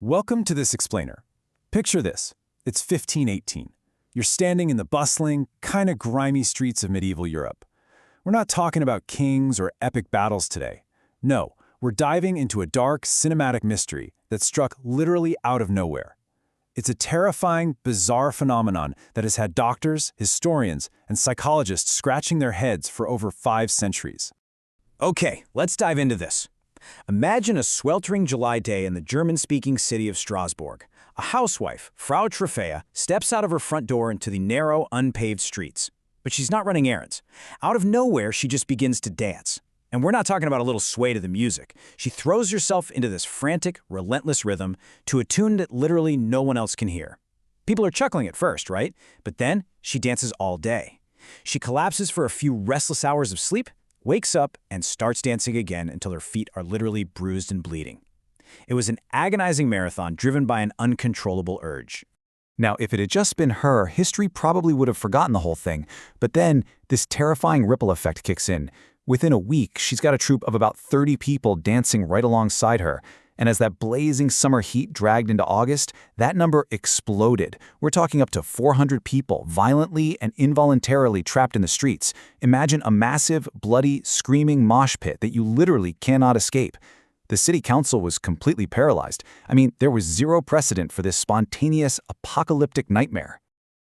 Welcome to this explainer. Picture this. It's 1518. You're standing in the bustling, kind of grimy streets of medieval Europe. We're not talking about kings or epic battles today. No, we're diving into a dark, cinematic mystery that struck literally out of nowhere. It's a terrifying, bizarre phenomenon that has had doctors, historians, and psychologists scratching their heads for over 5 centuries. Okay, let's dive into this. Imagine a sweltering July day in the German-speaking city of Strasbourg. A housewife, Frau Trofea, steps out of her front door into the narrow, unpaved streets. But she's not running errands. Out of nowhere, she just begins to dance. And we're not talking about a little sway to the music. She throws herself into this frantic, relentless rhythm to a tune that literally no one else can hear. People are chuckling at first, right? But then she dances all day. She collapses for a few restless hours of sleep, wakes up, and starts dancing again until her feet are literally bruised and bleeding. It was an agonizing marathon driven by an uncontrollable urge. Now, if it had just been her, history probably would have forgotten the whole thing. But then, this terrifying ripple effect kicks in. Within a week, she's got a troupe of about 30 people dancing right alongside her. And as that blazing summer heat dragged into August, that number exploded. We're talking up to 400 people, violently and involuntarily trapped in the streets. Imagine a massive, bloody, screaming mosh pit that you literally cannot escape. The city council was completely paralyzed. I mean, there was zero precedent for this spontaneous, apocalyptic nightmare.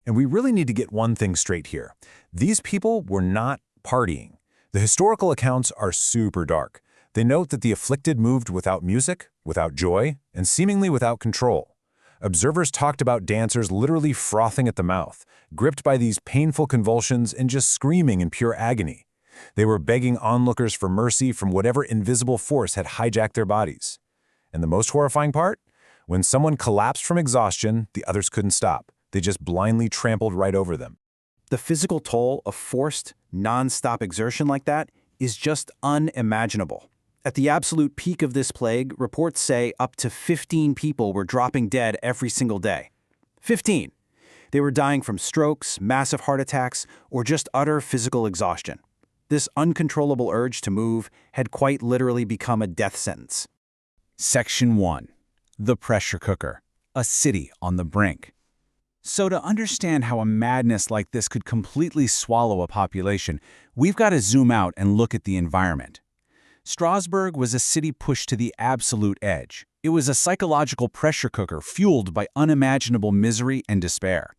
And we really need to get one thing straight here. These people were not partying. The historical accounts are super dark. They note that the afflicted moved without music, without joy, and seemingly without control. Observers talked about dancers literally frothing at the mouth, gripped by these painful convulsions and just screaming in pure agony. They were begging onlookers for mercy from whatever invisible force had hijacked their bodies. And the most horrifying part? When someone collapsed from exhaustion, the others couldn't stop. They just blindly trampled right over them. The physical toll of forced, non-stop exertion like that is just unimaginable. At the absolute peak of this plague, reports say up to 15 people were dropping dead every single day. 15. They were dying from strokes, massive heart attacks, or just utter physical exhaustion. This uncontrollable urge to move had quite literally become a death sentence. Section 1. The Pressure Cooker. A city on the brink. So to understand how a madness like this could completely swallow a population, we've got to zoom out and look at the environment. Strasbourg was a city pushed to the absolute edge. It was a psychological pressure cooker fueled by unimaginable misery and despair.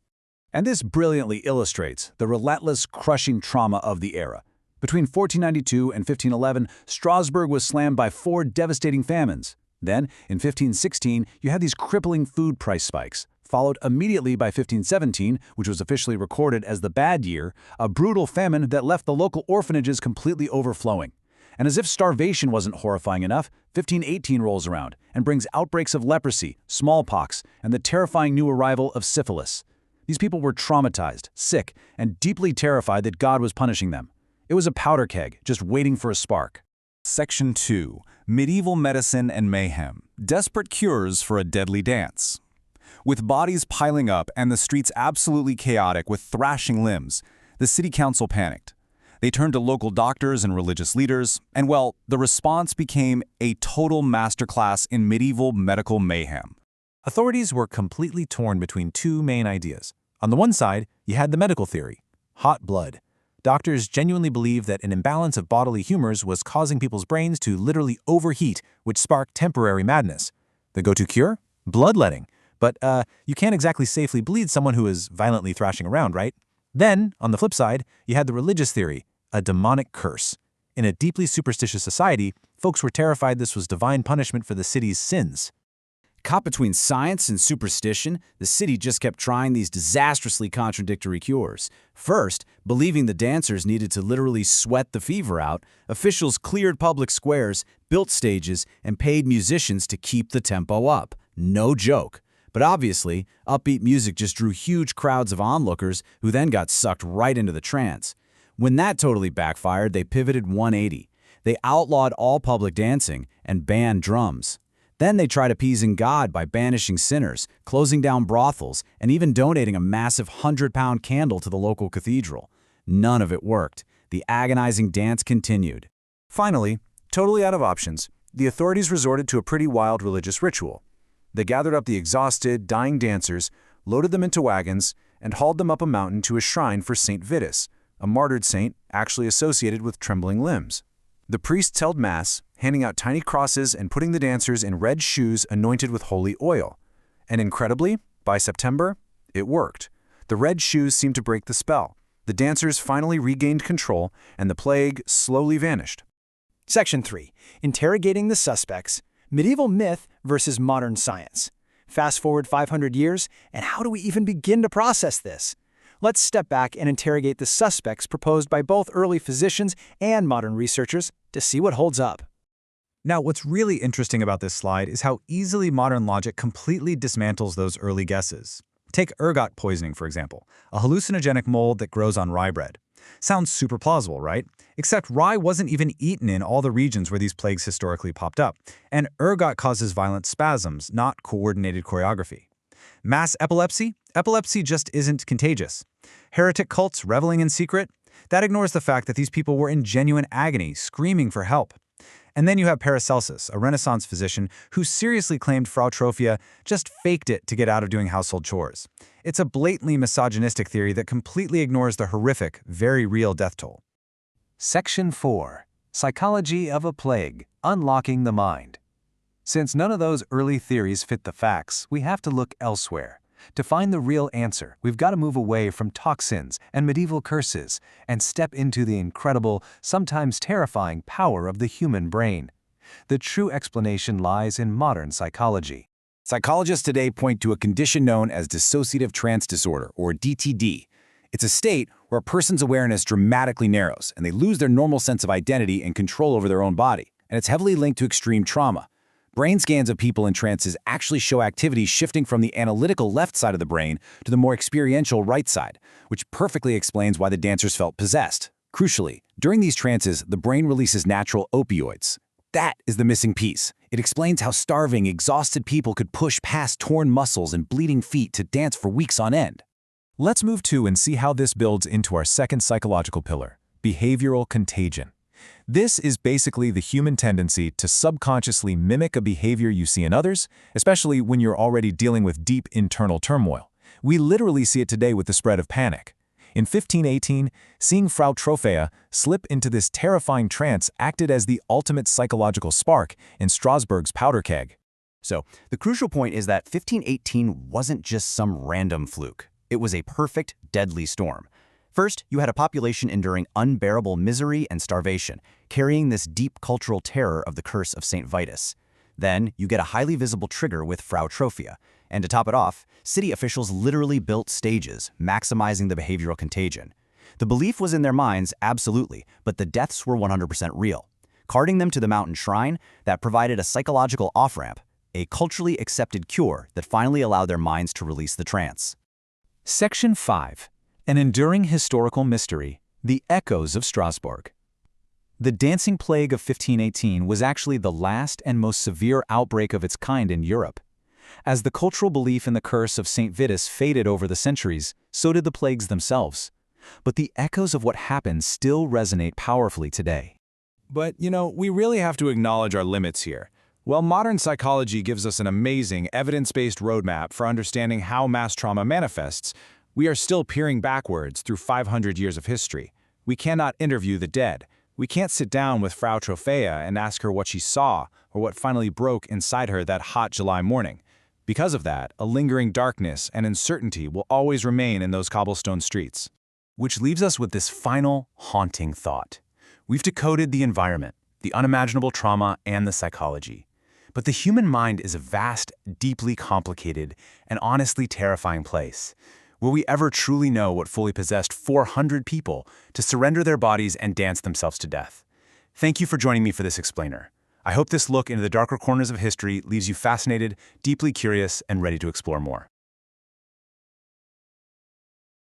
And this brilliantly illustrates the relentless, crushing trauma of the era. Between 1492 and 1511, Strasbourg was slammed by 4 devastating famines. Then, in 1516, you had these crippling food price spikes, followed immediately by 1517, which was officially recorded as the bad year, a brutal famine that left the local orphanages completely overflowing. And as if starvation wasn't horrifying enough, 1518 rolls around and brings outbreaks of leprosy, smallpox, and the terrifying new arrival of syphilis. These people were traumatized, sick, and deeply terrified that God was punishing them. It was a powder keg, just waiting for a spark. Section 2. Medieval Medicine and Mayhem. Desperate cures for a deadly dance. With bodies piling up and the streets absolutely chaotic with thrashing limbs, the city council panicked. They turned to local doctors and religious leaders, and well, the response became a total masterclass in medieval medical mayhem. Authorities were completely torn between 2 main ideas. On the one side, you had the medical theory, hot blood. Doctors genuinely believed that an imbalance of bodily humors was causing people's brains to literally overheat, which sparked temporary madness. The go-to cure? Bloodletting. But you can't exactly safely bleed someone who is violently thrashing around, right? Then, on the flip side, you had the religious theory, a demonic curse. In a deeply superstitious society, folks were terrified this was divine punishment for the city's sins. Caught between science and superstition, the city just kept trying these disastrously contradictory cures. First, believing the dancers needed to literally sweat the fever out, officials cleared public squares, built stages, and paid musicians to keep the tempo up. No joke. But obviously, upbeat music just drew huge crowds of onlookers who then got sucked right into the trance. When that totally backfired, they pivoted 180. They outlawed all public dancing and banned drums. Then they tried appeasing God by banishing sinners, closing down brothels, and even donating a massive 100-pound candle to the local cathedral. None of it worked. The agonizing dance continued. Finally, totally out of options, the authorities resorted to a pretty wild religious ritual. They gathered up the exhausted, dying dancers, loaded them into wagons, and hauled them up a mountain to a shrine for St. Vitus, a martyred saint actually associated with trembling limbs. The priests held mass, handing out tiny crosses and putting the dancers in red shoes anointed with holy oil. And incredibly, by September, it worked. The red shoes seemed to break the spell. The dancers finally regained control, and the plague slowly vanished. Section 3. Interrogating the suspects. Medieval myth versus modern science. Fast forward 500 years, and how do we even begin to process this? Let's step back and interrogate the suspects proposed by both early physicians and modern researchers to see what holds up. Now, what's really interesting about this slide is how easily modern logic completely dismantles those early guesses. Take ergot poisoning, for example, a hallucinogenic mold that grows on rye bread. Sounds super plausible, right? Except rye wasn't even eaten in all the regions where these plagues historically popped up, and ergot causes violent spasms, not coordinated choreography. Mass epilepsy? Epilepsy just isn't contagious. Heretic cults reveling in secret? That ignores the fact that these people were in genuine agony, screaming for help. And then you have Paracelsus, a Renaissance physician who seriously claimed Frau Trophia just faked it to get out of doing household chores. It's a blatantly misogynistic theory that completely ignores the horrific, very real death toll. Section 4. Psychology of a Plague, Unlocking the Mind. Since none of those early theories fit the facts, we have to look elsewhere. To find the real answer, we've got to move away from toxins and medieval curses and step into the incredible, sometimes terrifying power of the human brain. The true explanation lies in modern psychology. Psychologists today point to a condition known as dissociative trance disorder, or DTD. It's a state where a person's awareness dramatically narrows, and they lose their normal sense of identity and control over their own body, and it's heavily linked to extreme trauma. Brain scans of people in trances actually show activity shifting from the analytical left side of the brain to the more experiential right side, which perfectly explains why the dancers felt possessed. Crucially, during these trances, the brain releases natural opioids. That is the missing piece. It explains how starving, exhausted people could push past torn muscles and bleeding feet to dance for weeks on end. Let's move to and see how this builds into our second psychological pillar, behavioral contagion. This is basically the human tendency to subconsciously mimic a behavior you see in others, especially when you're already dealing with deep internal turmoil. We literally see it today with the spread of panic. In 1518, seeing Frau Trophea slip into this terrifying trance acted as the ultimate psychological spark in Strasbourg's powder keg. So, the crucial point is that 1518 wasn't just some random fluke. It was a perfect, deadly storm. First, you had a population enduring unbearable misery and starvation, carrying this deep cultural terror of the curse of St. Vitus. Then, you get a highly visible trigger with Frau Trophea. And to top it off, city officials literally built stages, maximizing the behavioral contagion. The belief was in their minds, absolutely, but the deaths were 100% real. Carting them to the mountain shrine, that provided a psychological off-ramp, a culturally accepted cure that finally allowed their minds to release the trance. Section 5. An enduring historical mystery, the echoes of Strasbourg. The dancing plague of 1518 was actually the last and most severe outbreak of its kind in Europe. As the cultural belief in the curse of St. Vitus faded over the centuries, so did the plagues themselves. But the echoes of what happened still resonate powerfully today. But, we really have to acknowledge our limits here. While modern psychology gives us an amazing, evidence-based roadmap for understanding how mass trauma manifests, we are still peering backwards through 500 years of history. We cannot interview the dead. We can't sit down with Frau Trophea and ask her what she saw or what finally broke inside her that hot July morning. Because of that, a lingering darkness and uncertainty will always remain in those cobblestone streets. Which leaves us with this final, haunting thought. We've decoded the environment, the unimaginable trauma, and the psychology. But the human mind is a vast, deeply complicated, and honestly terrifying place. Will we ever truly know what fully possessed 400 people to surrender their bodies and dance themselves to death? Thank you for joining me for this explainer. I hope this look into the darker corners of history leaves you fascinated, deeply curious, and ready to explore more.